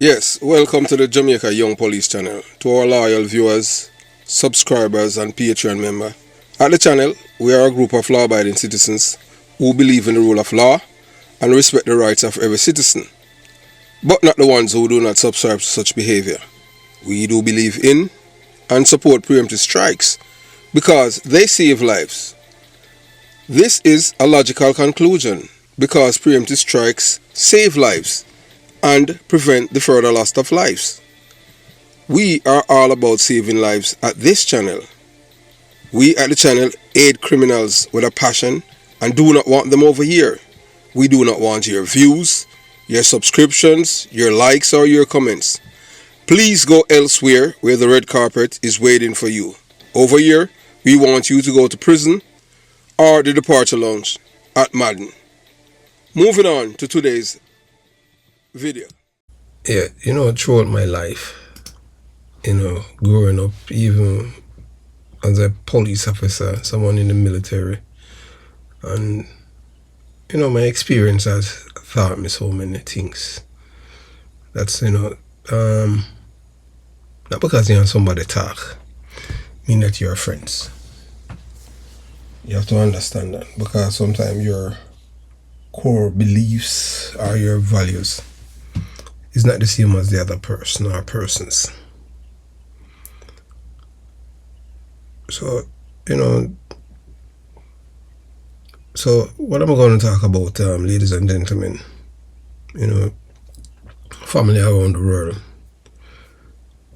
Yes, welcome to the Jamaica Young Police channel. To our loyal viewers, subscribers and Patreon member. At the channel, we are a group of law-abiding citizens who believe in the rule of law and respect the rights of every citizen, but not the ones who do not subscribe to such behavior. We do believe in and support preemptive strikes because they save lives. This is a logical conclusion because preemptive strikes save lives and prevent the further loss of lives. We are all about saving lives at this channel. We at the channel aid criminals with a passion and do not want them over here. We do not want your views, your subscriptions, your likes or your comments. Please go elsewhere where the red carpet is waiting for you. Over here, we want you to go to prison or the departure lounge at Madden. Moving on to today's video. Yeah, throughout my life, growing up, even as a police officer, someone in the military, and my experience has taught me so many things. That's not because somebody talk mean that you're friends. You have to understand that, because sometimes your core beliefs or your values is not the same as the other person or persons. So, so what I'm going to talk about, ladies and gentlemen, family around the world.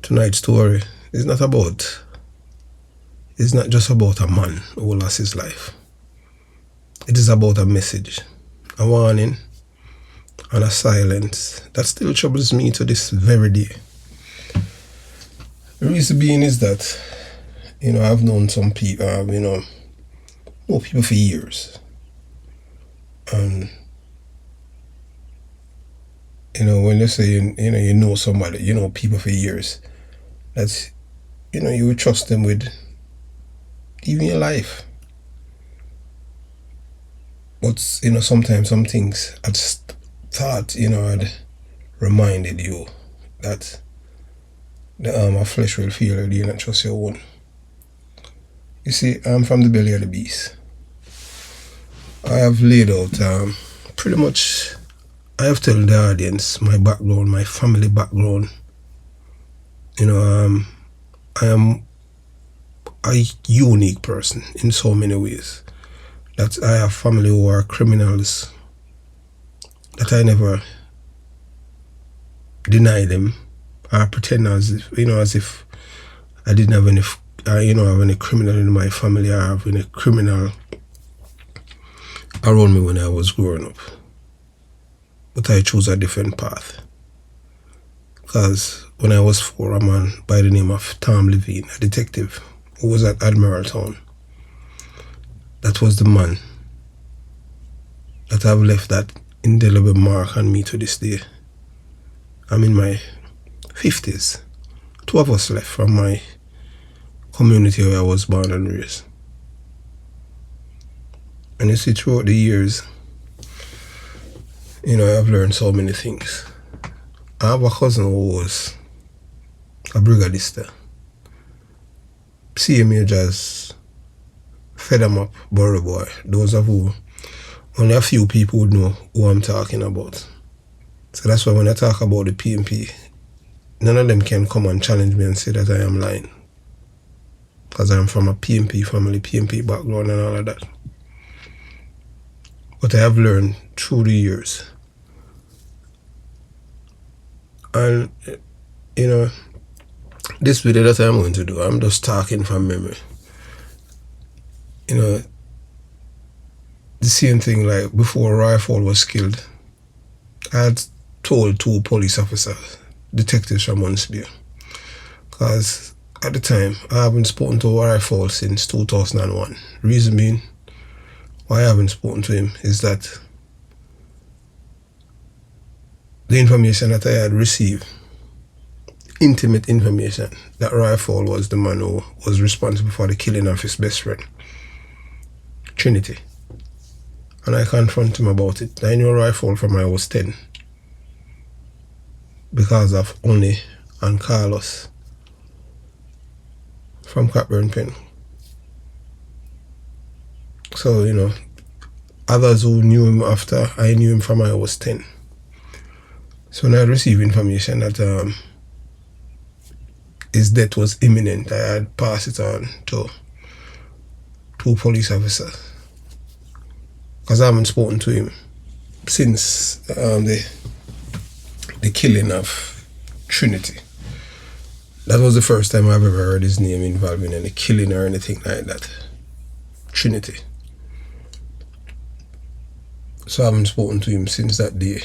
Tonight's story is not just about a man who lost his life. It is about a message, a warning, and a silence that still troubles me to this very day. The reason being is that, I've known some people, know people for years. And, when you say, you know somebody, people for years, that's, you would trust them with even your life. But, sometimes some things I just thought, had reminded you that the arm of flesh will feel you do not trust your own. You see, I'm from the belly of the beast. I have laid out pretty much, I have told the audience my background, my family background. I am a unique person in so many ways. That I have family who are criminals, that I never deny them or pretend as if I didn't have any have any criminal in my family or have any criminal around me when I was growing up. But I chose a different path. Because when I was 4, a man by the name of Tom Levine, a detective who was at Admiraltown, that was the man that have left that indelible mark on me to this day. I'm in my 50s. 2 of us left from my community where I was born and raised. And you see, throughout the years, I've learned so many things. I have a cousin who was a brigadista. Same age as Fed 'em up, Burro Boy. Those of who, only a few people would know who I'm talking about. So that's why when I talk about the PMP, none of them can come and challenge me and say that I am lying. Because I'm from a PMP family, PMP background and all of that. But I have learned through the years. And, this video that I'm going to do, I'm just talking from memory. The same thing, like before Rifle was killed, I had told 2 police officers, detectives from Munsbeer, because at the time I haven't spoken to Rifle since 2001. Reason being why I haven't spoken to him is that the information that I had received, intimate information, that Rifle was the man who was responsible for the killing of his best friend, Trinity. And I confront him about it. I knew Rifle from I was 10. because of Oni and Carlos from Cockburn Pen. So, you know, others who knew him after, I knew him from I was 10. So when I received information that his death was imminent, I had passed it on to 2 police officers. Because I haven't spoken to him since the killing of Trinity. That was the first time I've ever heard his name involved in any killing or anything like that. Trinity. So I haven't spoken to him since that day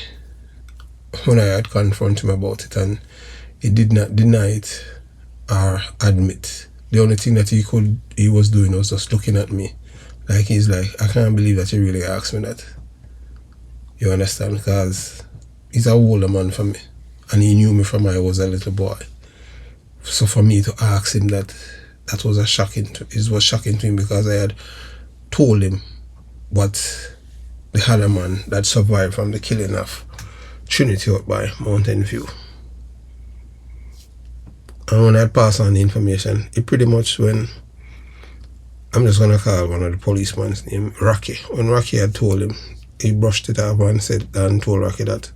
when I had confronted him about it, and he did not deny it or admit. The only thing that he was doing was just looking at me. Like he's like, I can't believe that you really asked me that. You understand? Because he's a older man for me, and he knew me from I was a little boy. So for me to ask him that was shocking to him, because I had told him what the other man that survived from the killing of Trinity out by Mountain View. And when I had passed on the information, it pretty much when I'm just gonna call one of the policemen's name Rocky. When Rocky had told him, he brushed it off and told Rocky that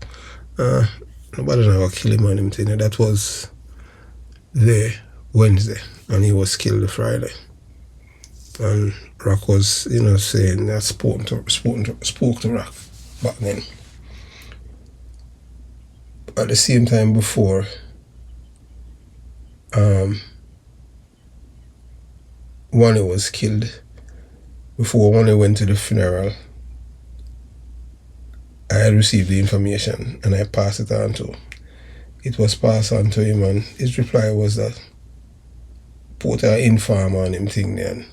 nobody never kill him on him thing. That was the Wednesday, and he was killed the Friday. And Rock was, you know, saying that spoke to Rock back then. At the same time before Wally was killed, before Wally went to the funeral, I had received the information and I passed it on to him. It was passed on to him, and his reply was that put an informer on him thing there, and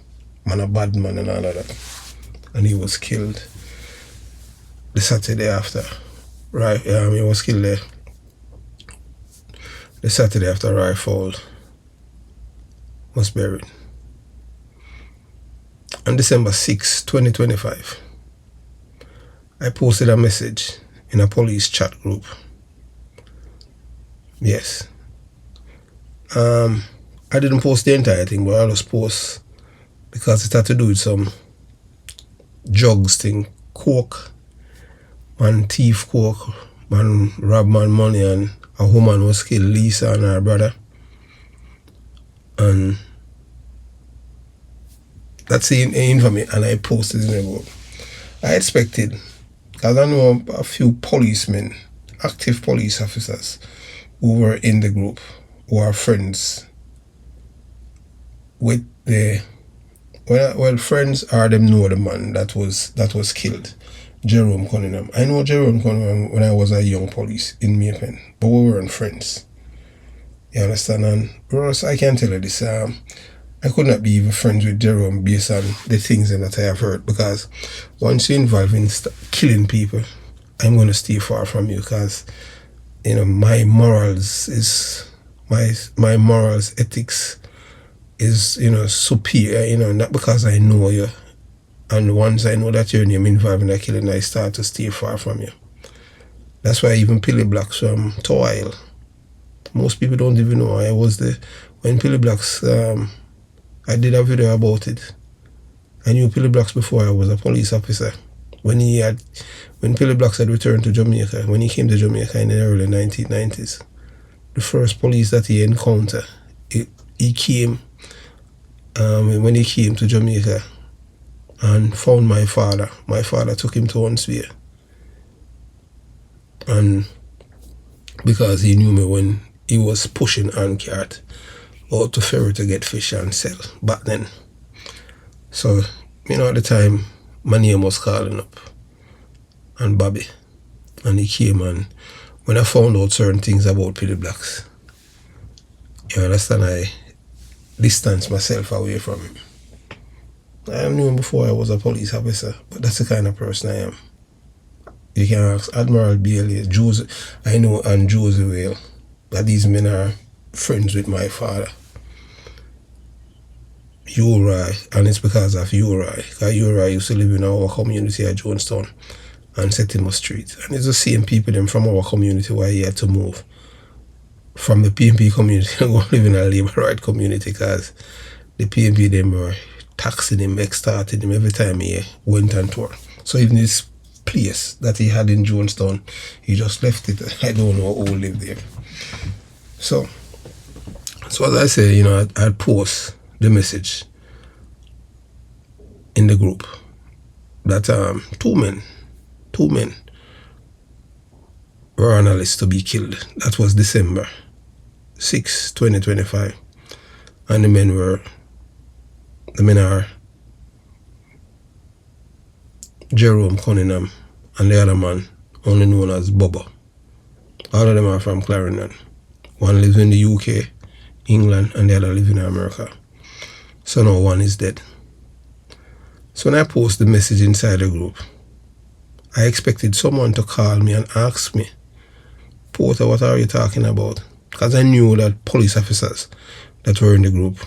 man a bad man and all of that. And he was killed the Saturday after. Right, he was killed the Saturday after Rifle was buried. On December 6, 2025, I posted a message in a police chat group. Yes. I didn't post the entire thing, but I just post because it had to do with some drugs thing, coke, man thief coke, man rob man money, and a woman was killed, Lisa and her brother. And that's the infamy, and I posted it in the group. I expected, because I know a few policemen, active police officers, who were in the group, who are friends with the, well, friends are them know the man that was killed, Jerome Cunningham. I know Jerome Cunningham when I was a young police in Maypen, but we weren't friends. You understand? And Ross, I can tell you this, I could not be even friends with Jerome based on the things that I have heard, because once you're involved in killing people, I'm going to stay far from you, because, you know, my morals, ethics is, you know, superior, you know, not because I know you. And once I know that you're involved in a killing, I start to stay far from you. That's why even Pilly Blacks from Toile, most people don't even know I was there. When Pilly Blacks, I did a video about it. I knew Pilly Blacks before I was a police officer. When Pilly Blacks had returned to Jamaica, when he came to Jamaica in the early 1990s, the first police that he encountered, he came, when he came to Jamaica and found my father. My father took him to Huntsville. And because he knew me when he was pushing handcart out to ferry to get fish and sell back then. So, you know, at the time, my name was calling up, and Bobby. And he came, and when I found out certain things about Pilly Blacks, you understand, I distanced myself away from him. I knew him before I was a police officer, but that's the kind of person I am. You can ask Admiral Bailey, I know, and Josie Whale, that these men are friends with my father. Uri, and it's because of Uri. Because Uri used to live in our community at Jonestown and Settlement Street. And it's the same people them from our community why he had to move from the PNP community go live in a labor right community, because the PNP them were taxing him, extorting him every time he went on tour. So even this place that he had in Jonestown, he just left it. I don't know who lived there. So as I say, you know, I'd post the message in the group that two men were on a list to be killed. That was December 6, 2025. And the men are Jerome Cunningham and the other man, only known as Bubba. All of them are from Clarendon. One lives in the UK, England, and the other lives in America. So now one is dead. So when I post the message inside the group, I expected someone to call me and ask me, Porter, what are you talking about? Because I knew that police officers that were in the group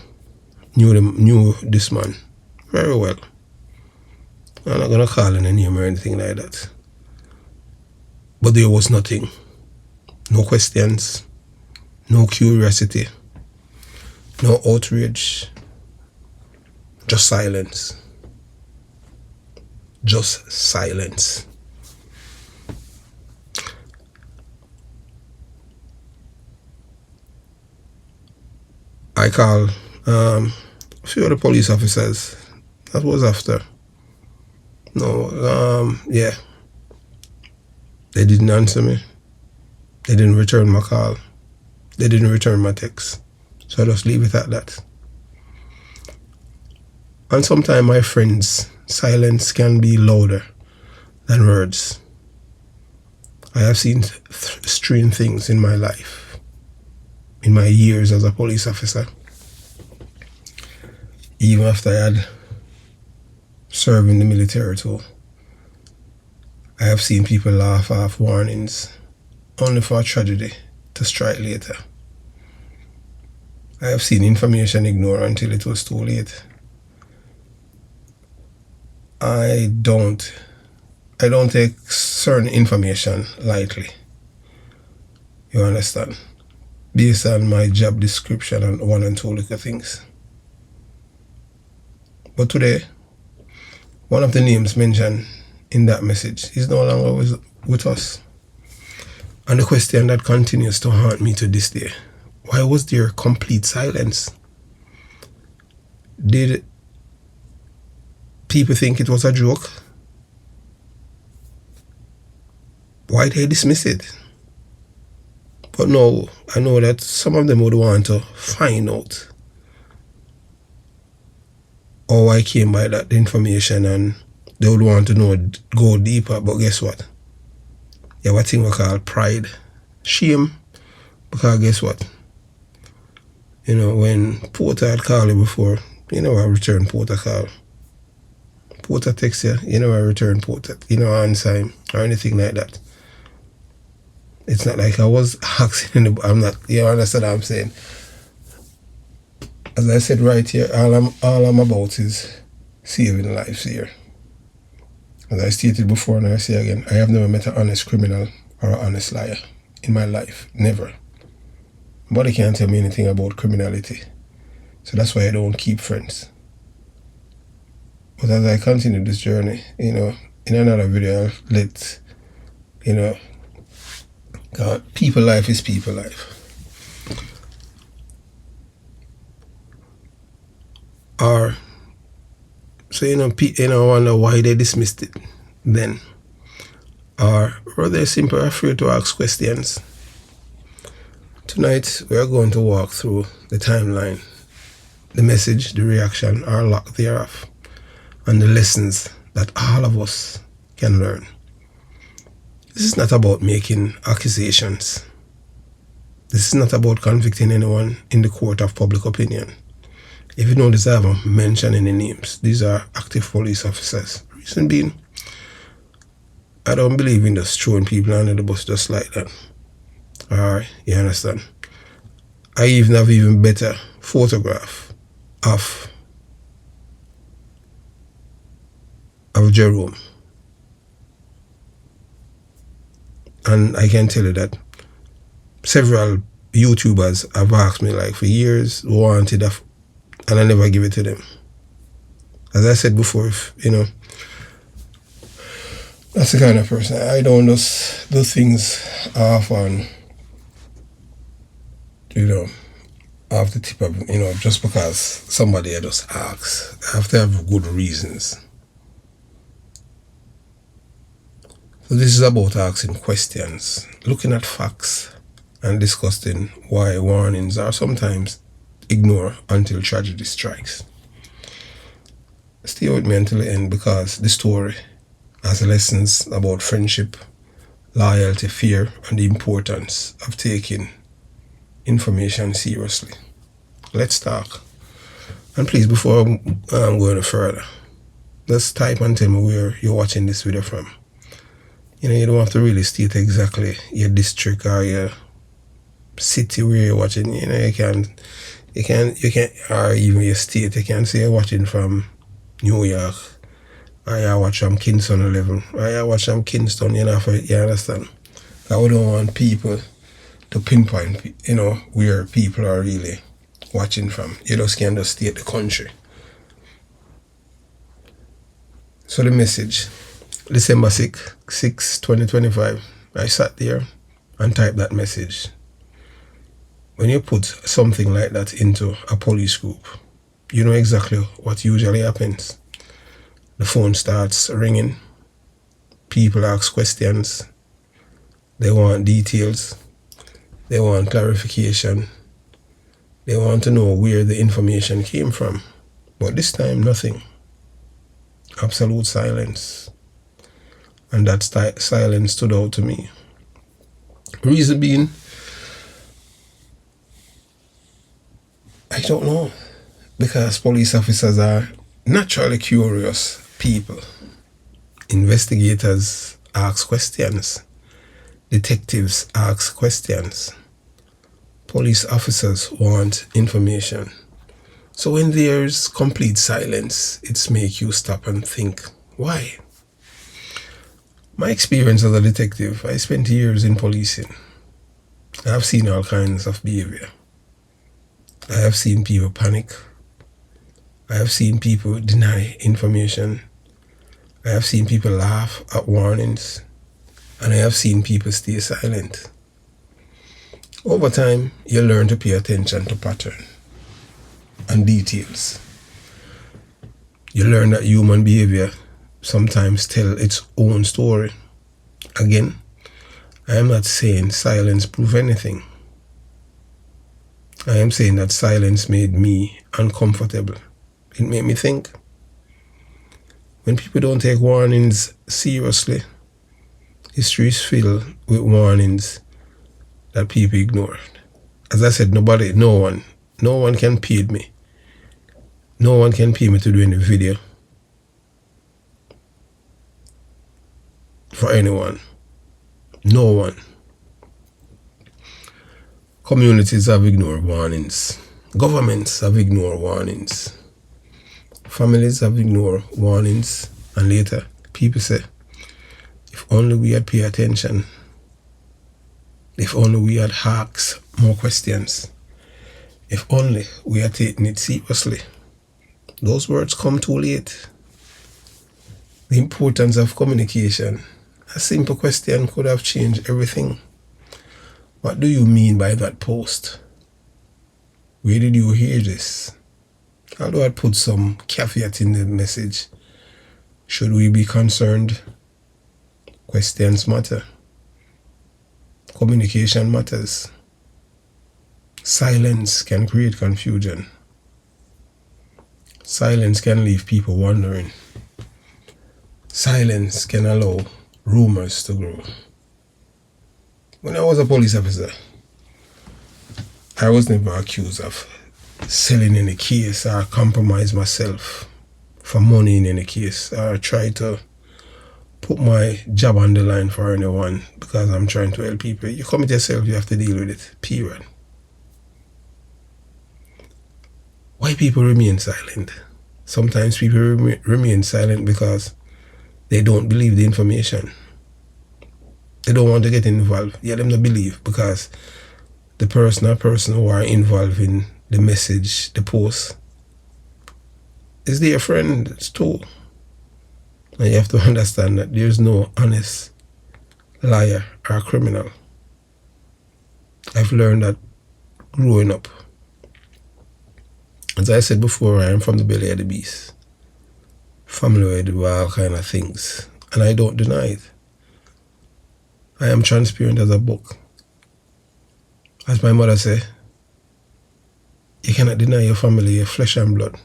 knew this man very well. I'm not going to call any name or anything like that. But there was nothing. No questions, no curiosity, no outrage, just silence. Just silence. I called a few of the police officers. That was after. Yeah. They didn't answer me. They didn't return my call. They didn't return my text. So I just leave it at that. And sometimes, my friends, silence can be louder than words. I have seen strange things in my life, in my years as a police officer. Even after I had served in the military too, I have seen people laugh off warnings only for a tragedy to strike later. I have seen information ignored until it was too late. I don't take certain information lightly. You understand? Based on my job description and one and two little things. But today, one of the names mentioned in that message is no longer with us. And the question that continues to haunt me to this day, why was there complete silence? Did people think it was a joke? Why they dismiss it? But no, I know that some of them would want to find out how I came by that information, and they would want to know, go deeper. But guess what? You have a thing we call pride, shame, because guess what? You know, when Porter had called you before, you know I return Porter call. Porter text you, you know I return Porter, you know, answer him or anything like that. It's not like I was asking, I'm not, you understand what I'm saying? As I said right here, all I'm about is saving lives here. As I stated before and I say again, I have never met an honest criminal or an honest liar in my life. Never. Nobody can't tell me anything about criminality. So that's why I don't keep friends. But as I continue this journey, you know, in another video, I'll let, you know, people life is people life. Or, so, you know, wonder why they dismissed it then. Or were they simply afraid to ask questions? Tonight, we are going to walk through the timeline, the message, the reaction, or lack thereof, and the lessons that all of us can learn. This is not about making accusations. This is not about convicting anyone in the court of public opinion. If you notice, I haven't mentioned any names. These are active police officers. Reason being, I don't believe in just throwing people under the bus just like that. Alright, you understand? I even have even better photograph of Jerome. And I can tell you that several, YouTubers have asked me like for years, wanted, and I never give it to them. As I said before, if, you know, that's the kind of person. I don't just do things off on, you know, off the tip of, you know, just because somebody just asks. I have to have good reasons. So this is about asking questions, looking at facts, and discussing why warnings are sometimes ignored until tragedy strikes. Stay with me until the end, because the story has lessons about friendship, loyalty, fear, and the importance of taking information seriously. Let's talk. And please, before I'm going further, just type and tell me where you're watching this video from. You know, you don't have to really state exactly your district or your city where you're watching. You know, you can, or even your state. You can say you're watching from New York, or you watch from Kingston 11, or you watch from Kingston, you know, you understand? I wouldn't want people to pinpoint, you know, where people are really watching from. You just can't just state the country. So the message, December 6, 2025, I sat there and typed that message. When you put something like that into a police group, you know exactly what usually happens. The phone starts ringing, people ask questions, they want details, they want clarification, they want to know where the information came from. But this time, nothing. Absolute silence. And that silence stood out to me. Reason being, I don't know. Because police officers are naturally curious people. Investigators ask questions. Detectives ask questions. Police officers want information. So when there's complete silence, it's make you stop and think, why? My experience as a detective, I spent years in policing. I have seen all kinds of behavior. I have seen people panic. I have seen people deny information. I have seen people laugh at warnings. And I have seen people stay silent. Over time, you learn to pay attention to pattern and details. You learn that human behavior sometimes tell its own story. Again, I am not saying silence proves anything. I am saying that silence made me uncomfortable. It made me think. When people don't take warnings seriously, history is filled with warnings that people ignored. As I said, no one can pay me. No one can pay me to do any video for anyone. No one. Communities have ignored warnings. Governments have ignored warnings. Families have ignored warnings. And later, people say, if only we had paid attention. If only we had asked more questions. If only we had taken it seriously. Those words come too late. The importance of communication. A simple question could have changed everything. What do you mean by that post? Where did you hear this? Although I put some caveat in the message. Should we be concerned? Questions matter. Communication matters. Silence can create confusion. Silence can leave people wondering. Silence can allow rumors to grow. When I was a police officer, I was never accused of selling any case or compromise myself for money in any case or try to put my job on the line for anyone because I'm trying to help people. You commit yourself, you have to deal with it, period. Why people remain silent? Sometimes people remain silent because they don't believe the information. They don't want to get involved. Yeah, them don't believe because the person or person who are involved in the message, the post, is their friend too. And you have to understand that there's no honest liar or criminal. I've learned that growing up. As I said before, I am from the belly of the beast. Family with all kind of things. And I don't deny it. I am transparent as a book. As my mother said, you cannot deny your family, your flesh and blood.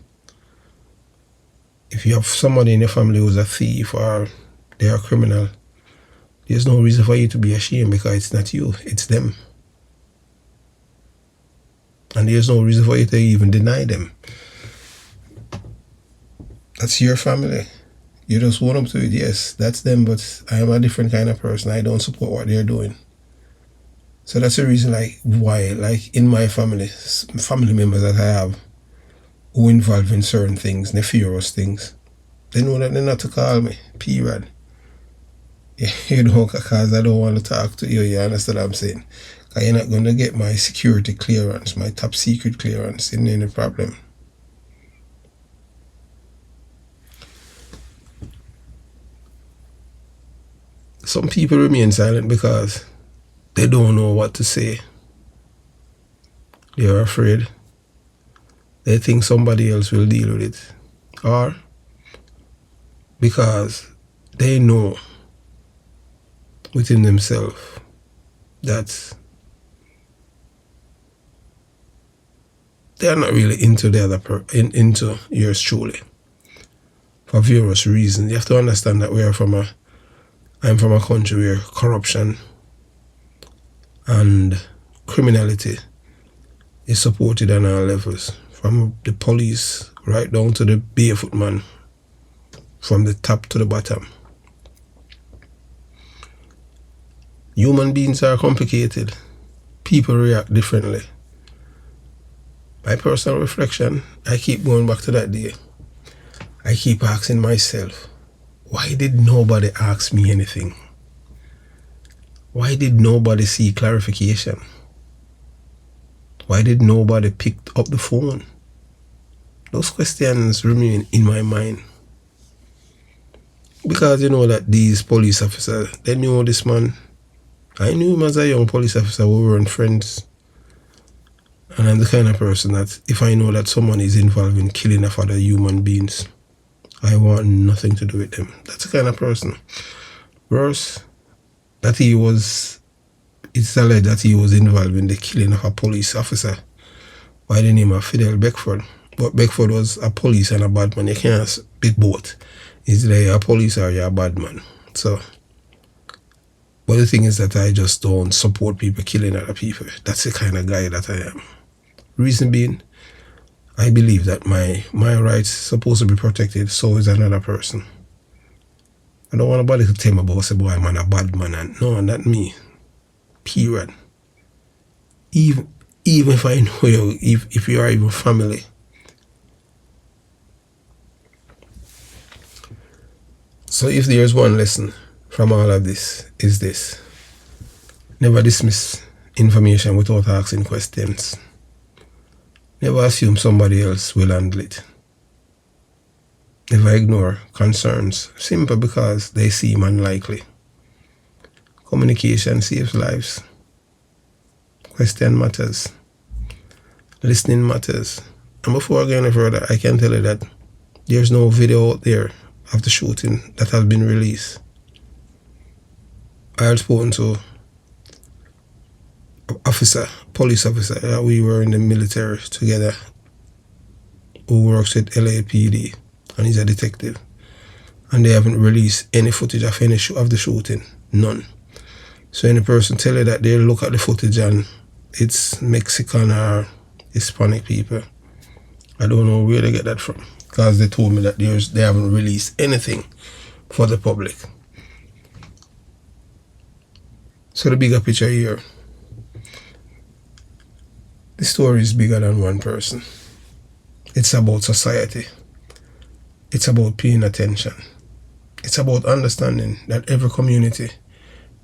If you have somebody in your family who's a thief or they are a criminal, there's no reason for you to be ashamed because it's not you, it's them. And there's no reason for you to even deny them. That's your family. You just own up to it. Yes, that's them, but I am a different kind of person. I don't support what they're doing. So that's the reason why in my family members that I have who involved in certain things, nefarious things, they know that they're not to call me, period. You know, because I don't want to talk to you, you understand what I'm saying? Because you're not going to get my security clearance, my top secret clearance, isn't any problem. Some people remain silent because they don't know what to say. They're afraid. They think somebody else will deal with it. Or because they know within themselves that they're not really into the other into yours truly. For various reasons. You have to understand that I'm from a country where corruption and criminality is supported on all levels. From the police right down to the barefoot man. From the top to the bottom. Human beings are complicated. People react differently. My personal reflection, I keep going back to that day. I keep asking myself, why did nobody ask me anything? Why did nobody see clarification? Why did nobody pick up the phone? Those questions remain in my mind. Because you know that these police officers, they knew this man. I knew him as a young police officer. We weren't friends. And I'm the kind of person that if I know that someone is involved in killing of other human beings, I want nothing to do with them. That's the kind of person. Worse, that it's alleged that he was involved in the killing of a police officer by the name of Fidel Beckford. But Beckford was a police and a bad man. You can't be both. It's either you're a police or you're a bad man. So, but the thing is that I just don't support people killing other people. That's the kind of guy that I am. Reason being, I believe that my rights supposed to be protected, so is another person. I don't want nobody to tell me about, say, boy, man, a bad man. And no, not me. Period. Even if I know you, if you are even family. So if there's one lesson from all of this, is this. Never dismiss information without asking questions. Never assume somebody else will handle it. Never ignore concerns simply because they seem unlikely. Communication saves lives. Question matters. Listening matters. And before I go any further, I can tell you that there's no video out there of the shooting that has been released. I had spoken to police officer that we were in the military together who works with LAPD and he's a detective. And they haven't released any footage of of the shooting. None. So any person tell you that they look at the footage and it's Mexican or Hispanic people, I don't know where they get that from. Because they told me that they haven't released anything for the public. So the bigger picture here, the story is bigger than one person. It's about society. It's about paying attention. It's about understanding that every community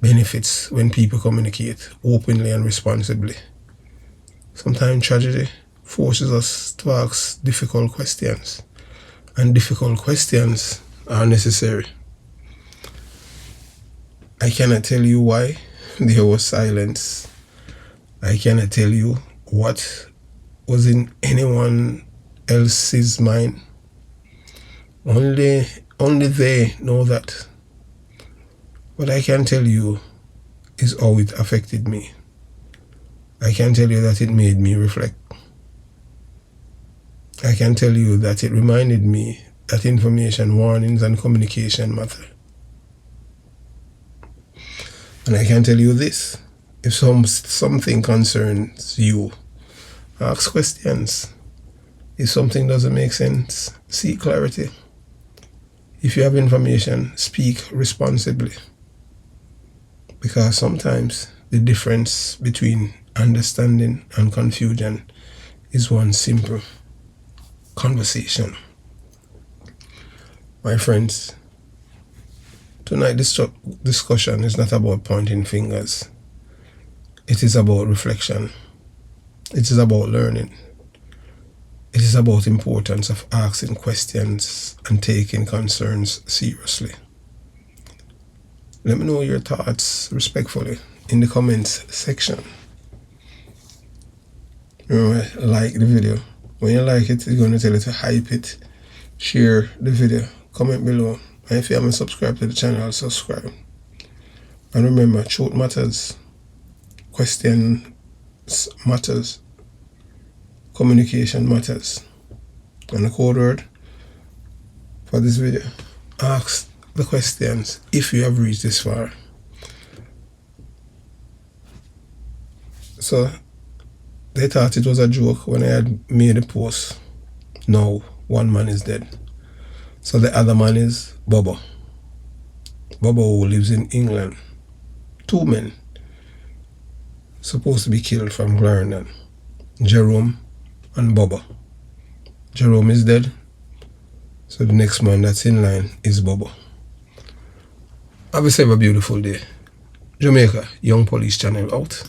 benefits when people communicate openly and responsibly. Sometimes tragedy forces us to ask difficult questions, and difficult questions are necessary. I cannot tell you why there was silence. I cannot tell you what was in anyone else's mind. Only they know that. What I can tell you is how it affected me. I can tell you that it made me reflect. I can tell you that it reminded me that information, warnings, and communication matter. And I can tell you this: if something concerns you, ask questions. If something doesn't make sense, seek clarity. If you have information, speak responsibly. Because sometimes the difference between understanding and confusion is one simple conversation. My friends, tonight's discussion is not about pointing fingers. It is about reflection. It is about learning. It is about the importance of asking questions and taking concerns seriously. Let me know your thoughts respectfully in the comments section. Remember, like the video. When you like it, it's going to tell you to hype it, share the video, comment below. And if you haven't subscribed to the channel, subscribe. And remember, truth matters, questions matters, communication matters. And the code word for this video: ask the questions if you have reached this far. So they thought it was a joke when I had made a post. Now one man is dead. So the other man is Bubba. Bubba, who lives in England. 2 men supposed to be killed from Clarendon. Jerome and Bubba. Jerome is dead, so the next man that's in line is Bubba. Have yourself a beautiful day. Jamaica Young Police Channel out.